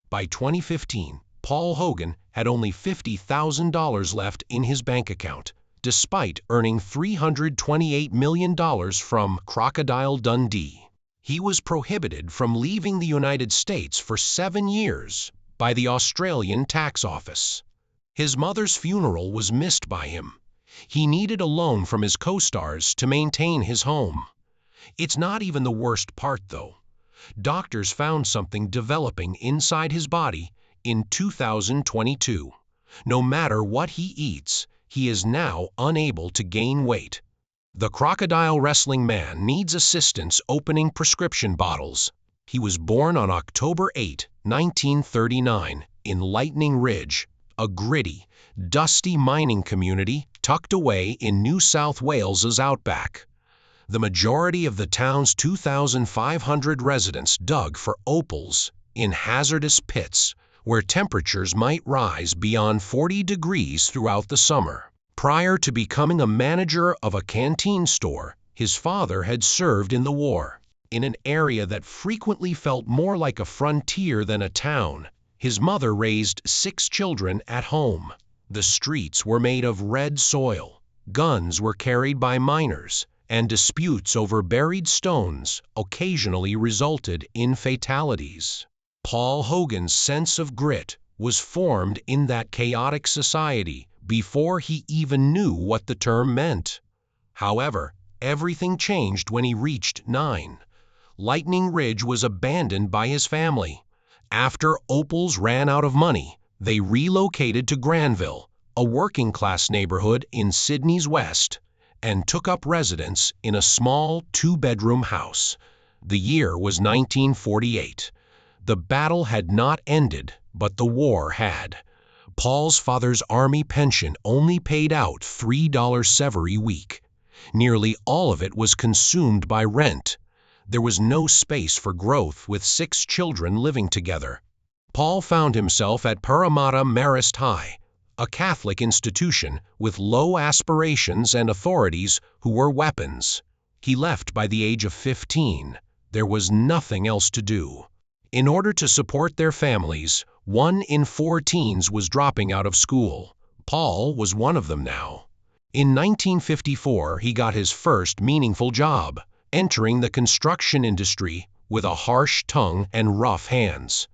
By 2015, Paul Hogan had only $50,000 left in his bank account, despite earning $328 million from Crocodile Dundee. He was prohibited from leaving the United States for 7 years by the Australian tax office. His mother's funeral was missed by him. He needed a loan from his co-stars to maintain his home. It's not even the worst part, though. Doctors found something developing inside his body in 2022. No matter what he eats, he is now unable to gain weight. The crocodile wrestling man needs assistance opening prescription bottles. He was born on October 8, 1939, in Lightning Ridge, a gritty, dusty mining community tucked away in New South Wales's outback. The majority of the town's 2,500 residents dug for opals in hazardous pits where temperatures might rise beyond 40 degrees throughout the summer. Prior to becoming a manager of a canteen store, his father had served in the war. In an area that frequently felt more like a frontier than a town, his mother raised 6 children at home. The streets were made of red soil, guns were carried by miners, and disputes over buried stones occasionally resulted in fatalities. Paul Hogan's sense of grit was formed in that chaotic society before he even knew what the term meant. However, everything changed when he reached 9. Lightning Ridge was abandoned by his family. After opals ran out of money, they relocated to Granville, a working-class neighborhood in Sydney's west, and took up residence in a small 2-bedroom house. The year was 1948. The battle had not ended, but the war had. Paul's father's army pension only paid out $3 every week. Nearly all of it was consumed by rent. There was no space for growth with 6 children living together. Paul found himself at Parramatta Marist High, a Catholic institution with low aspirations and authorities who were weapons. He left by the age of 15. There was nothing else to do. In order to support their families, 1 in 4 teens was dropping out of school. Paul was one of them now. In 1954, he got his first meaningful job, entering the construction industry with a harsh tongue and rough hands.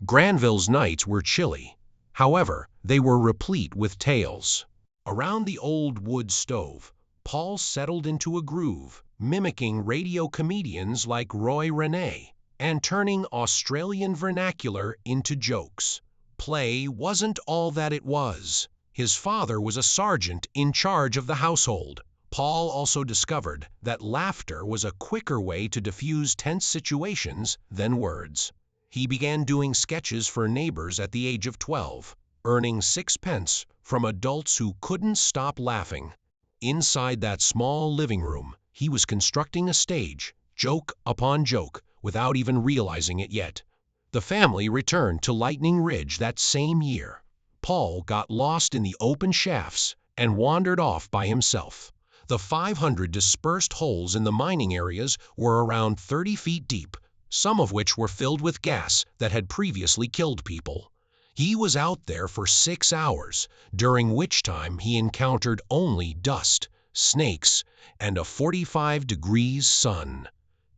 Granville's nights were chilly. However, they were replete with tales. Around the old wood stove, Paul settled into a groove, mimicking radio comedians like Roy Rene, and turning Australian vernacular into jokes. Play wasn't all that it was. His father was a sergeant in charge of the household. Paul also discovered that laughter was a quicker way to diffuse tense situations than words. He began doing sketches for neighbors at the age of 12, earning 6 pence from adults who couldn't stop laughing. Inside that small living room, he was constructing a stage, joke upon joke, without even realizing it yet. The family returned to Lightning Ridge that same year. Paul got lost in the open shafts and wandered off by himself. The 500 dispersed holes in the mining areas were around 30 feet deep, some of which were filled with gas that had previously killed people. He was out there for 6 hours, during which time he encountered only dust, snakes, and a 45 degrees sun.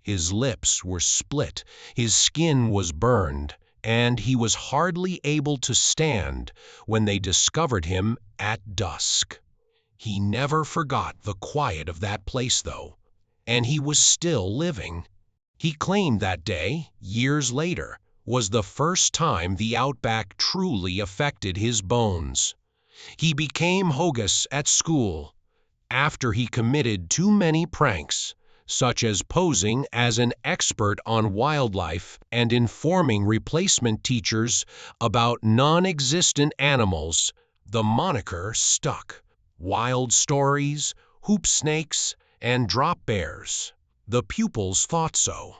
His lips were split, his skin was burned, and he was hardly able to stand when they discovered him at dusk. He never forgot the quiet of that place, though, and he was still living. He claimed that day, years later, was the first time the outback truly affected his bones. He became Hogus at school after he committed too many pranks, such as posing as an expert on wildlife and informing replacement teachers about non-existent animals. The moniker stuck. Wild stories, hoop snakes, and drop bears. The pupils thought so.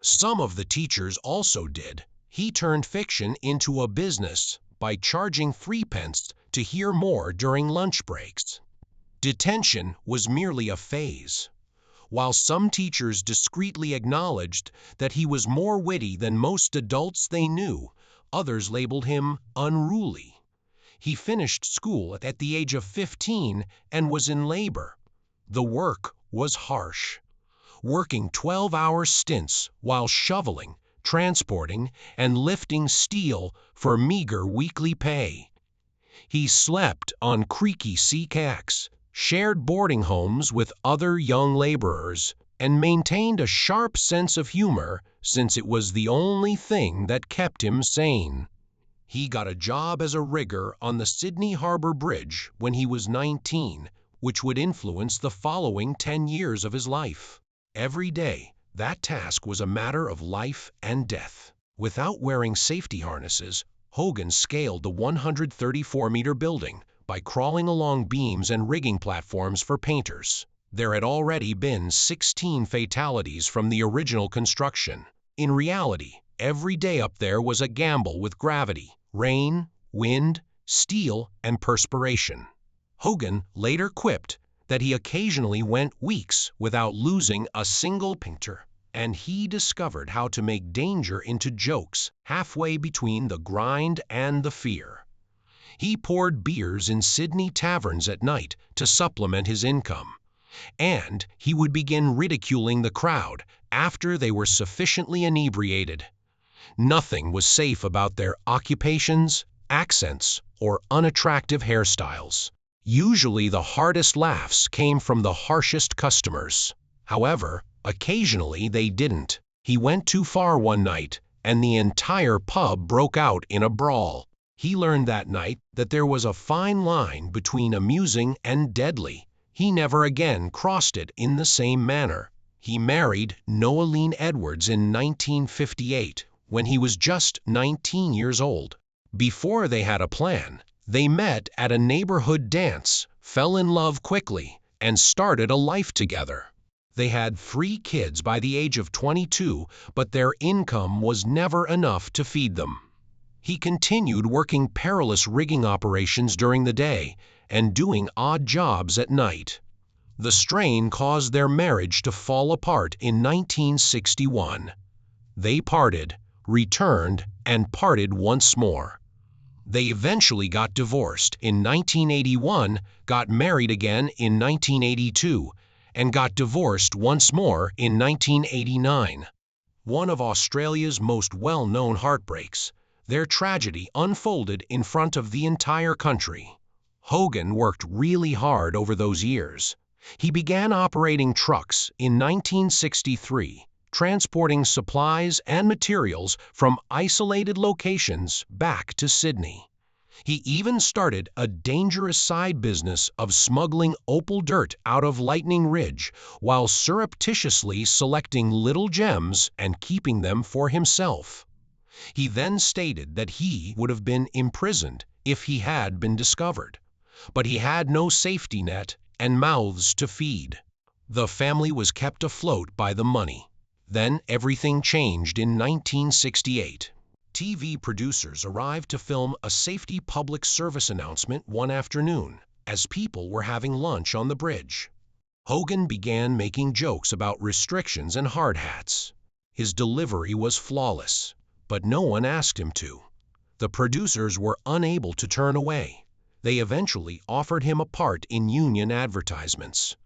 Some of the teachers also did. He turned fiction into a business by charging 3 pence to hear more during lunch breaks. Detention was merely a phase. While some teachers discreetly acknowledged that he was more witty than most adults they knew, Others labeled him unruly. He finished school at the age of 15 and was in labor. The work was harsh, working 12-hour stints while shoveling, transporting, and lifting steel for meager weekly pay. He slept on creaky sea kayaks, shared boarding homes with other young laborers, and maintained a sharp sense of humor since it was the only thing that kept him sane. He got a job as a rigger on the Sydney Harbour Bridge when he was 19, which would influence the following 10 years of his life. Every day, that task was a matter of life and death. Without wearing safety harnesses, Hogan scaled the 134-meter building by crawling along beams and rigging platforms for painters. There had already been 16 fatalities from the original construction. In reality, every day up there was a gamble with gravity, rain, wind, steel, and perspiration. Hogan later quipped that he occasionally went weeks without losing a single painter, and he discovered how to make danger into jokes halfway between the grind and the fear. He poured beers in Sydney taverns at night to supplement his income, and he would begin ridiculing the crowd after they were sufficiently inebriated. Nothing was safe about their occupations, accents, or unattractive hairstyles. Usually the hardest laughs came from the harshest customers. However, occasionally they didn't. He went too far one night, and the entire pub broke out in a brawl. He learned that night that there was a fine line between amusing and deadly. He never again crossed it in the same manner. He married Noeline Edwards in 1958, when he was just 19 years old. Before they had a plan, they met at a neighborhood dance, fell in love quickly, and started a life together. They had 3 kids by the age of 22, but their income was never enough to feed them. He continued working perilous rigging operations during the day and doing odd jobs at night. The strain caused their marriage to fall apart in 1961. They parted, returned, and parted once more. They eventually got divorced in 1981, got married again in 1982, and got divorced once more in 1989. One of Australia's most well-known heartbreaks, their tragedy unfolded in front of the entire country. Hogan worked really hard over those years. He began operating trucks in 1963, transporting supplies and materials from isolated locations back to Sydney. He even started a dangerous side business of smuggling opal dirt out of Lightning Ridge while surreptitiously selecting little gems and keeping them for himself. He then stated that he would have been imprisoned if he had been discovered, but he had no safety net and mouths to feed. The family was kept afloat by the money. Then everything changed in 1968. TV producers arrived to film a safety public service announcement one afternoon as people were having lunch on the bridge. Hogan began making jokes about restrictions and hard hats. His delivery was flawless, but no one asked him to. The producers were unable to turn away. They eventually offered him a part in union advertisements.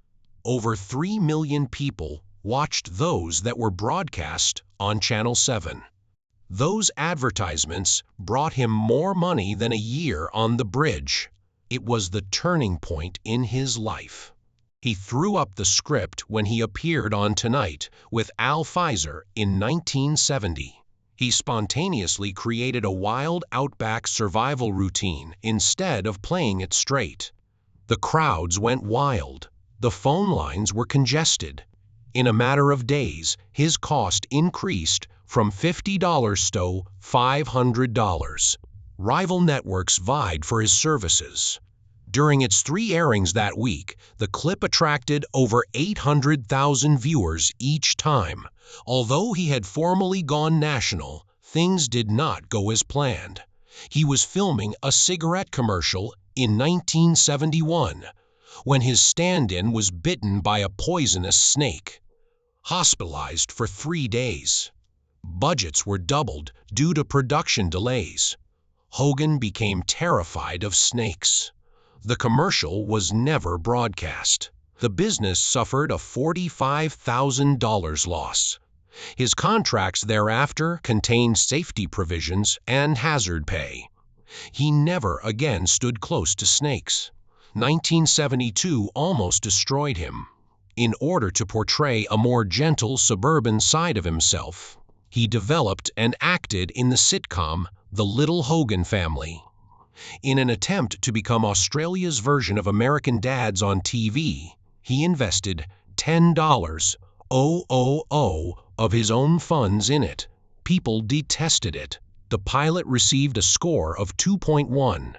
Over 3 million people watched those that were broadcast on Channel 7. Those advertisements brought him more money than a year on the bridge. It was the turning point in his life. He threw up the script when he appeared on Tonight with Al Fizer in 1970. He spontaneously created a wild outback survival routine instead of playing it straight. The crowds went wild. The phone lines were congested. In a matter of days, his cost increased from $50 to $500. Rival networks vied for his services. During its 3 airings that week, the clip attracted over 800,000 viewers each time. Although he had formally gone national, things did not go as planned. He was filming a cigarette commercial in 1971 when his stand-in was bitten by a poisonous snake. Hospitalized for 3 days. Budgets were doubled due to production delays. Hogan became terrified of snakes. The commercial was never broadcast. The business suffered a $45,000 loss. His contracts thereafter contained safety provisions and hazard pay. He never again stood close to snakes. 1972 almost destroyed him. In order to portray a more gentle suburban side of himself, he developed and acted in the sitcom The Little Hogan Family. In an attempt to become Australia's version of American Dads on TV, he invested $10,000 of his own funds in it. People detested it. The pilot received a score of 2.1.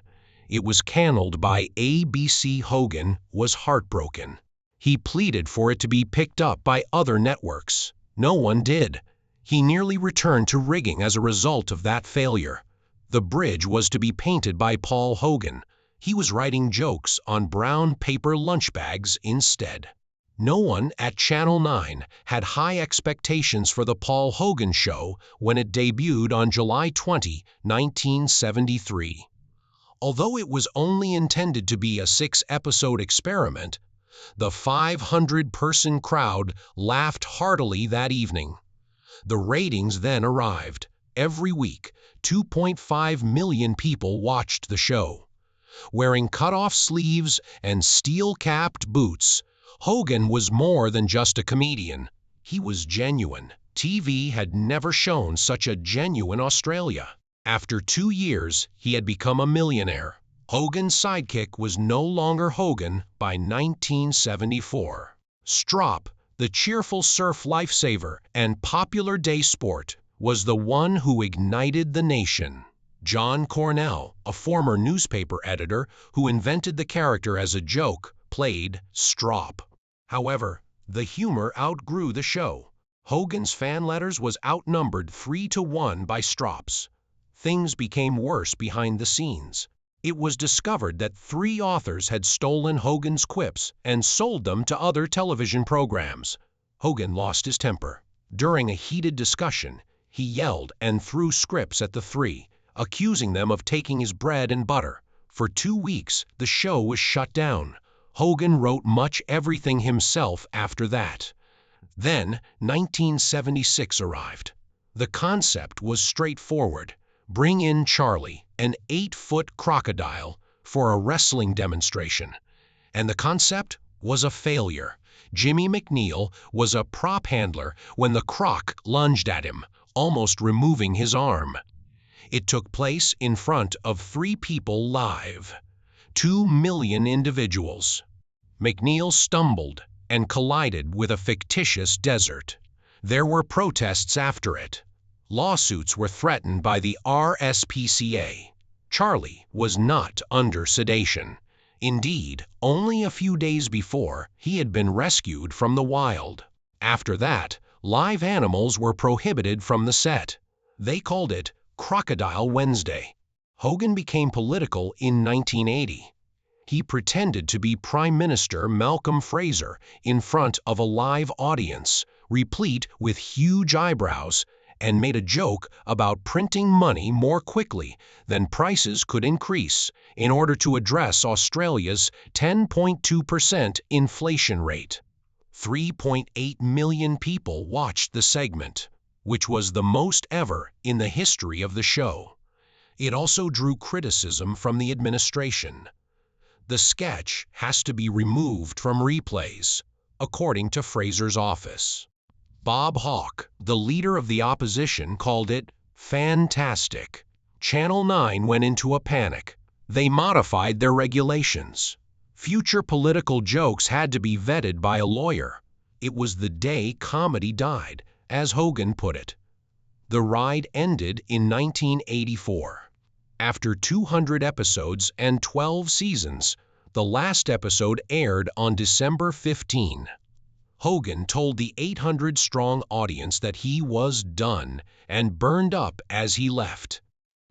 It was canceled by ABC. Hogan was heartbroken. He pleaded for it to be picked up by other networks. No one did. He nearly returned to rigging as a result of that failure. The bridge was to be painted by Paul Hogan. He was writing jokes on brown paper lunch bags instead. No one at Channel 9 had high expectations for the Paul Hogan Show when it debuted on July 20, 1973. Although it was only intended to be a 6-episode experiment, the 500-person crowd laughed heartily that evening. The ratings then arrived. Every week, 2.5 million people watched the show. Wearing cut-off sleeves and steel-capped boots, Hogan was more than just a comedian. He was genuine. TV had never shown such a genuine Australia. After 2 years, he had become a millionaire. Hogan's sidekick was no longer Hogan by 1974. Strop, the cheerful surf lifesaver and popular day sport, was the one who ignited the nation. John Cornell, a former newspaper editor who invented the character as a joke, played Strop. However, the humor outgrew the show. Hogan's fan letters was outnumbered 3-1 by Strop's. Things became worse behind the scenes. It was discovered that 3 authors had stolen Hogan's quips and sold them to other television programs. Hogan lost his temper. During a heated discussion, he yelled and threw scripts at the 3, accusing them of taking his bread and butter. For 2 weeks, the show was shut down. Hogan wrote much everything himself after that. Then, 1976 arrived. The concept was straightforward. Bring in Charlie, an 8-foot crocodile, for a wrestling demonstration. And the concept was a failure. Jimmy McNeil was a prop handler when the croc lunged at him, almost removing his arm. It took place in front of 3 people live. 2 million individuals. McNeil stumbled and collided with a fictitious desert. There were protests after it. Lawsuits were threatened by the RSPCA. Charlie was not under sedation. Indeed, only a few days before, he had been rescued from the wild. After that, live animals were prohibited from the set. They called it Crocodile Wednesday. Hogan became political in 1980. He pretended to be Prime Minister Malcolm Fraser in front of a live audience, replete with huge eyebrows, and made a joke about printing money more quickly than prices could increase in order to address Australia's 10.2% inflation rate. 3.8 million people watched the segment, which was the most ever in the history of the show. It also drew criticism from the administration. The sketch has to be removed from replays, according to Fraser's office. Bob Hawke, the leader of the opposition, called it fantastic. Channel 9 went into a panic. They modified their regulations. Future political jokes had to be vetted by a lawyer. It was the day comedy died, as Hogan put it. The ride ended in 1984. After 200 episodes and 12 seasons, the last episode aired on December 15. Hogan told the 800-strong audience that he was done and burned up as he left.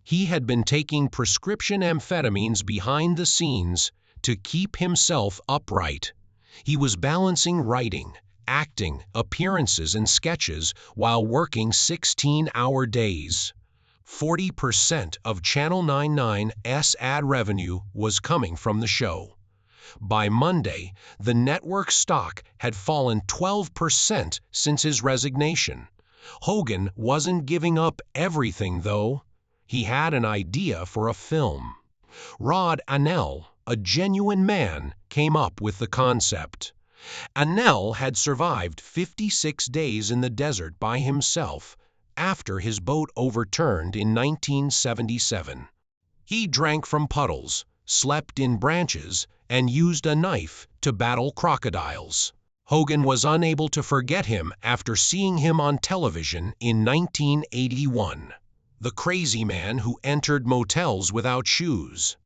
He had been taking prescription amphetamines behind the scenes to keep himself upright. He was balancing writing, acting, appearances, and sketches while working 16-hour days. 40% of Channel 99's ad revenue was coming from the show. By Monday, the network stock had fallen 12% since his resignation. Hogan wasn't giving up everything, though. He had an idea for a film. Rod Annell, a genuine man, came up with the concept. Annell had survived 56 days in the desert by himself after his boat overturned in 1977. He drank from puddles, slept in branches, and used a knife to battle crocodiles. Hogan was unable to forget him after seeing him on television in 1981. The crazy man who entered motels without shoes.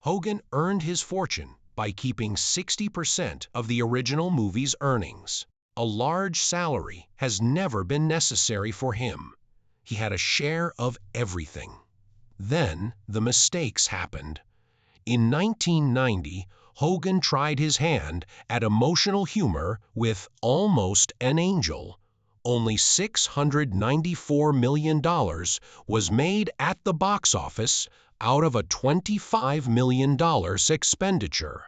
Hogan earned his fortune by keeping 60% of the original movie's earnings. A large salary has never been necessary for him. He had a share of everything. Then the mistakes happened. In 1990, Hogan tried his hand at emotional humor with Almost an Angel. Only $694 million was made at the box office out of a $25 million expenditure.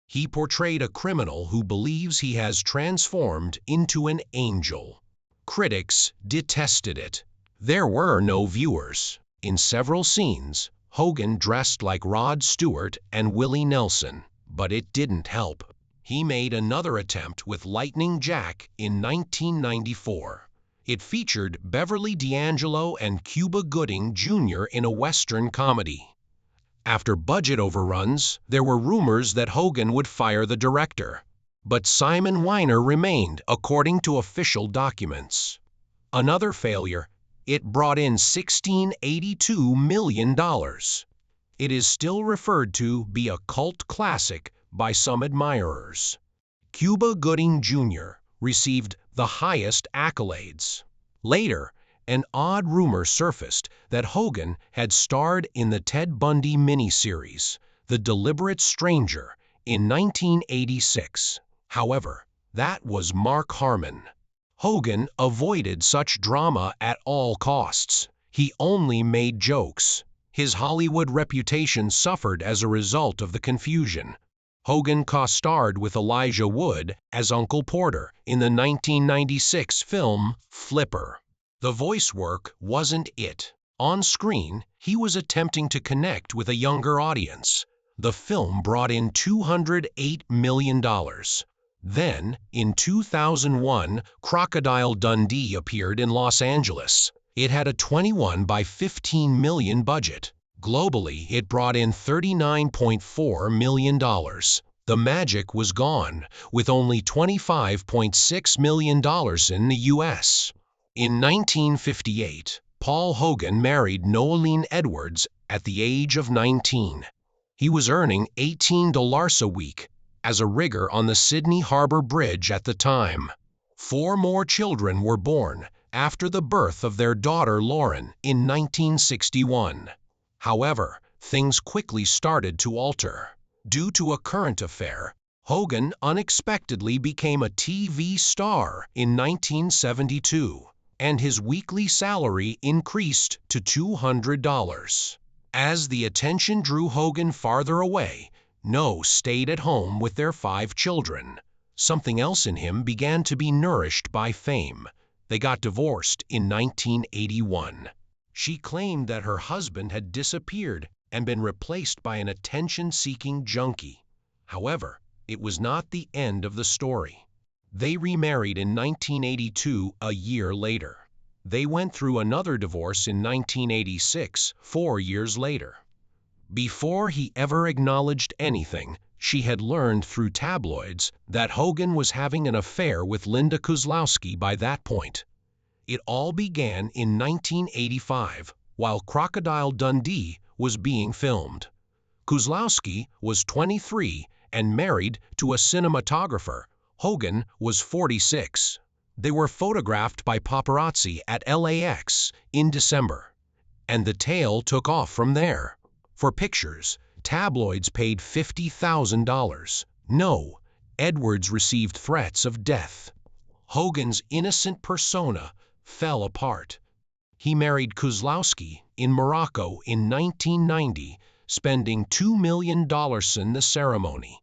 He portrayed a criminal who believes he has transformed into an angel. Critics detested it. There were no viewers. In several scenes, Hogan dressed like Rod Stewart and Willie Nelson, but it didn't help. He made another attempt with Lightning Jack in 1994. It featured Beverly D'Angelo and Cuba Gooding Jr. in a Western comedy. After budget overruns, there were rumors that Hogan would fire the director, but Simon Weiner remained, according to official documents. Another failure, it brought in $1682 million. It is still referred to be a cult classic by some admirers. Cuba Gooding Jr. received the highest accolades. Later, an odd rumor surfaced that Hogan had starred in the Ted Bundy miniseries, The Deliberate Stranger, in 1986. However, that was Mark Harmon. Hogan avoided such drama at all costs. He only made jokes. His Hollywood reputation suffered as a result of the confusion. Hogan co-starred with Elijah Wood as Uncle Porter in the 1996 film Flipper. The voice work wasn't it. On screen, he was attempting to connect with a younger audience. The film brought in $208 million. Then, in 2001, Crocodile Dundee appeared in Los Angeles. It had a 21 by 15 million budget. Globally, it brought in $39.4 million. The magic was gone, with only $25.6 million in the U.S. In 1958, Paul Hogan married Noeline Edwards at the age of 19. He was earning $18 a week as a rigger on the Sydney Harbor Bridge at the time. 4 more children were born after the birth of their daughter Lauren in 1961. However, things quickly started to alter. Due to a current affair, Hogan unexpectedly became a TV star in 1972, and his weekly salary increased to $200. As the attention drew Hogan farther away, No stayed at home with their 5 children. Something else in him began to be nourished by fame. They got divorced in 1981. She claimed that her husband had disappeared and been replaced by an attention-seeking junkie. However, it was not the end of the story. They remarried in 1982, a year later. They went through another divorce in 1986, 4 years later. Before he ever acknowledged anything, she had learned through tabloids that Hogan was having an affair with Linda Kozlowski by that point. It all began in 1985, while Crocodile Dundee was being filmed. Kozlowski was 23 and married to a cinematographer. Hogan was 46. They were photographed by paparazzi at LAX in December, and the tale took off from there. For pictures, tabloids paid $50,000. No, Edwards received threats of death. Hogan's innocent persona fell apart. He married Kozlowski in Morocco in 1990, spending $2 million in the ceremony.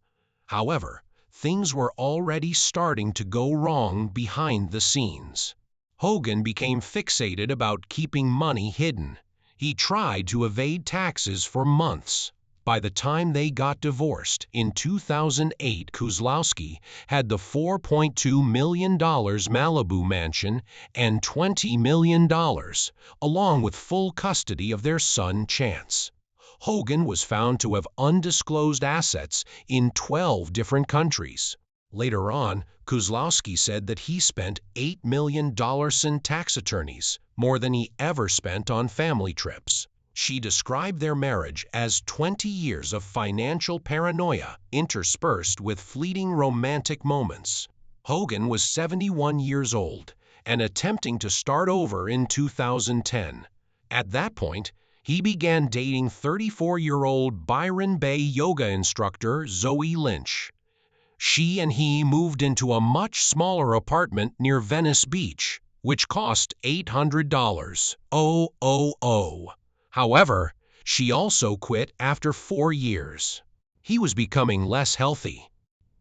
However, things were already starting to go wrong behind the scenes. Hogan became fixated about keeping money hidden. He tried to evade taxes for months. By the time they got divorced in 2008, Kozlowski had the $4.2 million Malibu mansion and $20 million, along with full custody of their son Chance. Hogan was found to have undisclosed assets in 12 different countries. Later on, Kozlowski said that he spent $8 million in tax attorneys, more than he ever spent on family trips. She described their marriage as 20 years of financial paranoia interspersed with fleeting romantic moments. Hogan was 71 years old and attempting to start over in 2010. At that point, he began dating 34-year-old Byron Bay yoga instructor Zoe Lynch. She and he moved into a much smaller apartment near Venice Beach, which cost $800. However, she also quit after 4 years. He was becoming less healthy.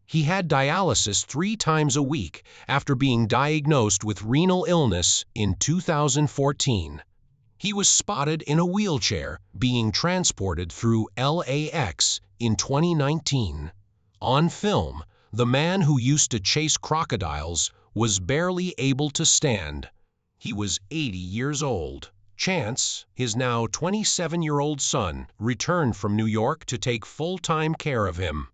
He had dialysis 3 times a week after being diagnosed with renal illness in 2014. He was spotted in a wheelchair being transported through LAX in 2019. On film, the man who used to chase crocodiles was barely able to stand. He was 80 years old. Chance, his now 27-year-old son, returned from New York to take full-time care of him.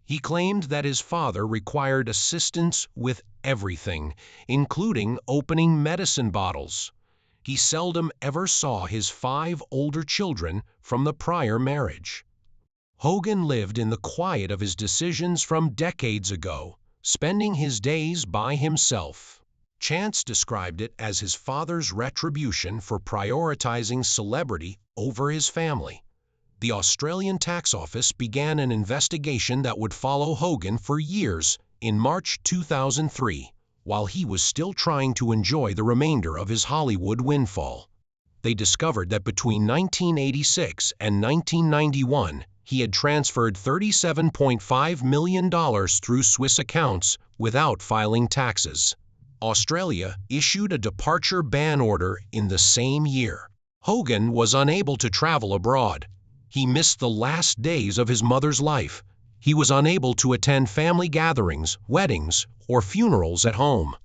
He claimed that his father required assistance with everything, including opening medicine bottles. He seldom ever saw his 5 older children from the prior marriage. Hogan lived in the quiet of his decisions from decades ago, spending his days by himself. Chance described it as his father's retribution for prioritizing celebrity over his family. The Australian tax office began an investigation that would follow Hogan for years in March 2003, while he was still trying to enjoy the remainder of his Hollywood windfall. They discovered that between 1986 and 1991, he had transferred $37.5 million through Swiss accounts without filing taxes. Australia issued a departure ban order in the same year. Hogan was unable to travel abroad. He missed the last days of his mother's life. He was unable to attend family gatherings, weddings, or funerals at home.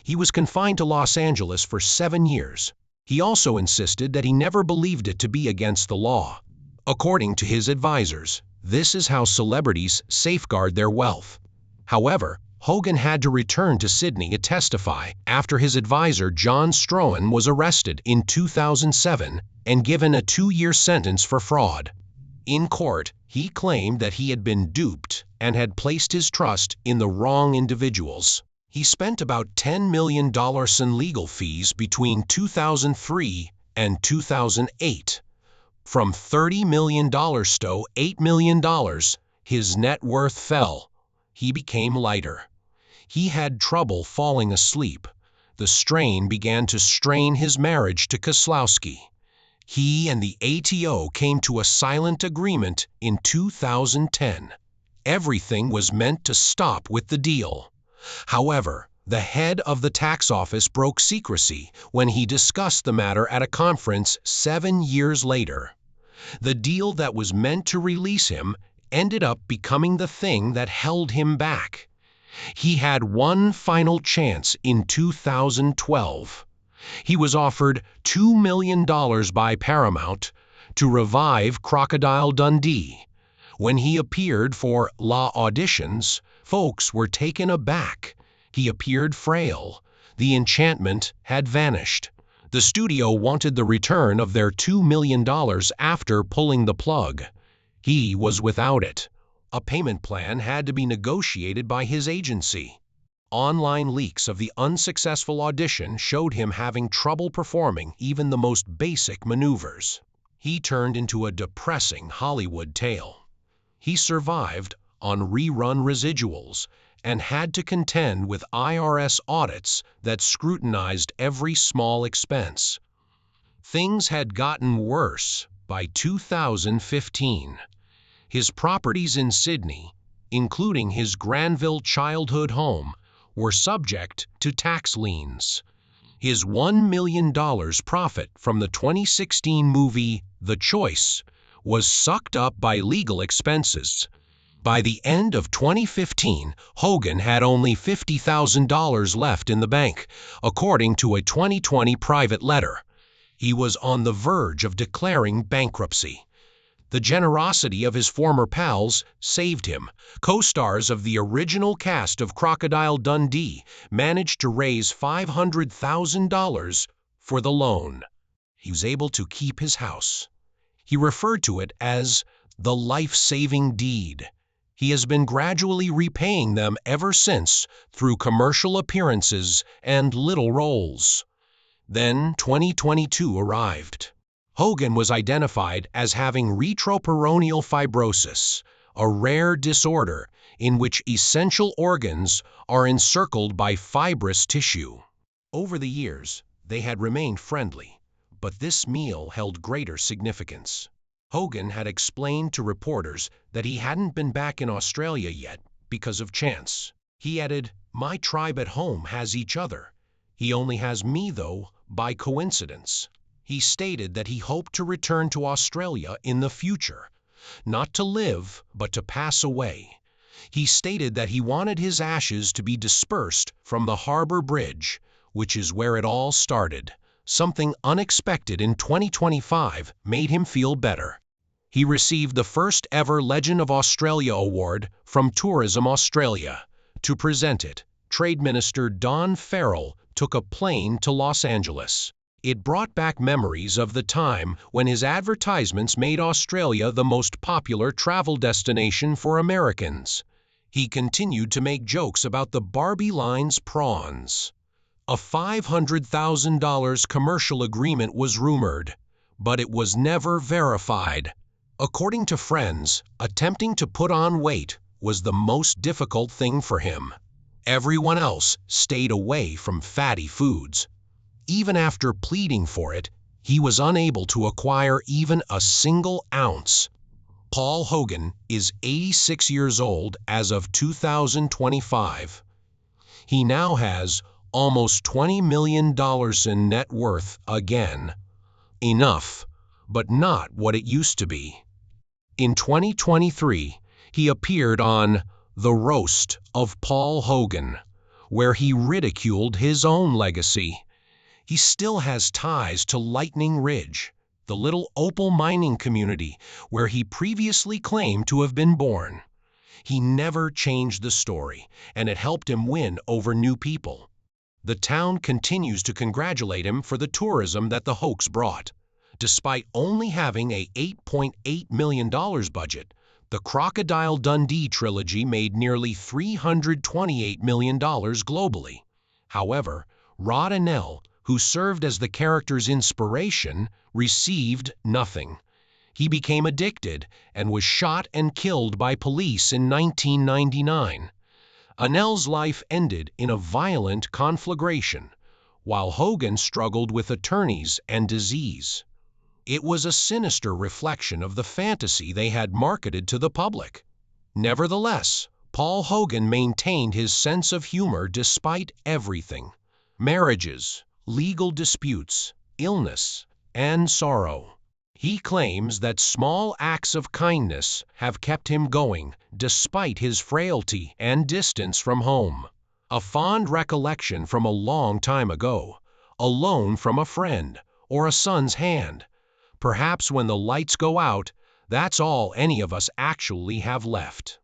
He was confined to Los Angeles for 7 years. He also insisted that he never believed it to be against the law. According to his advisors, this is how celebrities safeguard their wealth. However, Hogan had to return to Sydney to testify after his advisor John Strohan was arrested in 2007 and given a 2-year sentence for fraud. In court, he claimed that he had been duped and had placed his trust in the wrong individuals. He spent about $10 million in legal fees between 2003 and 2008. From $30 million to $8 million, his net worth fell. He became lighter. He had trouble falling asleep. The strain began to strain his marriage to Kozlowski. He and the ATO came to a silent agreement in 2010. Everything was meant to stop with the deal. However, the head of the tax office broke secrecy when he discussed the matter at a conference 7 years later. The deal that was meant to release him ended up becoming the thing that held him back. He had one final chance in 2012. He was offered $2 million by Paramount to revive Crocodile Dundee. When he appeared for La auditions, folks were taken aback. He appeared frail. The enchantment had vanished. The studio wanted the return of their $2 million after pulling the plug. He was without it. A payment plan had to be negotiated by his agency. Online leaks of the unsuccessful audition showed him having trouble performing even the most basic maneuvers. He turned into a depressing Hollywood tale. He survived on rerun residuals and had to contend with IRS audits that scrutinized every small expense. Things had gotten worse by 2015. His properties in Sydney, including his Granville childhood home, were subject to tax liens. His $1 million profit from the 2016 movie The Choice was sucked up by legal expenses. By the end of 2015, Hogan had only $50,000 left in the bank, according to a 2020 private letter. He was on the verge of declaring bankruptcy. The generosity of his former pals saved him. Co-stars of the original cast of Crocodile Dundee managed to raise $500,000 for the loan. He was able to keep his house. He referred to it as the life-saving deed. He has been gradually repaying them ever since through commercial appearances and little roles. Then 2022 arrived. Hogan was identified as having retroperitoneal fibrosis, a rare disorder in which essential organs are encircled by fibrous tissue. Over the years, they had remained friendly, but this meal held greater significance. Hogan had explained to reporters that he hadn't been back in Australia yet because of chance. He added, "My tribe at home has each other. He only has me, though, by coincidence." He stated that he hoped to return to Australia in the future, not to live, but to pass away. He stated that he wanted his ashes to be dispersed from the Harbour Bridge, which is where it all started. Something unexpected in 2025 made him feel better. He received the first ever Legend of Australia Award from Tourism Australia. To present it, Trade Minister Don Farrell took a plane to Los Angeles. It brought back memories of the time when his advertisements made Australia the most popular travel destination for Americans. He continued to make jokes about the Barbie Line's prawns. A $500,000 commercial agreement was rumored, but it was never verified. According to friends, attempting to put on weight was the most difficult thing for him. Everyone else stayed away from fatty foods. Even after pleading for it, he was unable to acquire even a single ounce. Paul Hogan is 86 years old as of 2025. He now has almost $20 million in net worth again. Enough, but not what it used to be. In 2023, he appeared on The Roast of Paul Hogan, where he ridiculed his own legacy. He still has ties to Lightning Ridge, the little opal mining community where he previously claimed to have been born. He never changed the story, and it helped him win over new people. The town continues to congratulate him for the tourism that the hoax brought. Despite only having a $8.8 million budget, the Crocodile Dundee trilogy made nearly $328 million globally. However, Rod Annell, who served as the character's inspiration, received nothing. He became addicted and was shot and killed by police in 1999. Annell's life ended in a violent conflagration, while Hogan struggled with attorneys and disease. It was a sinister reflection of the fantasy they had marketed to the public. Nevertheless, Paul Hogan maintained his sense of humor despite everything: marriages, legal disputes, illness, and sorrow. He claims that small acts of kindness have kept him going despite his frailty and distance from home. A fond recollection from a long time ago, a loan from a friend, or a son's hand. Perhaps when the lights go out, that's all any of us actually have left.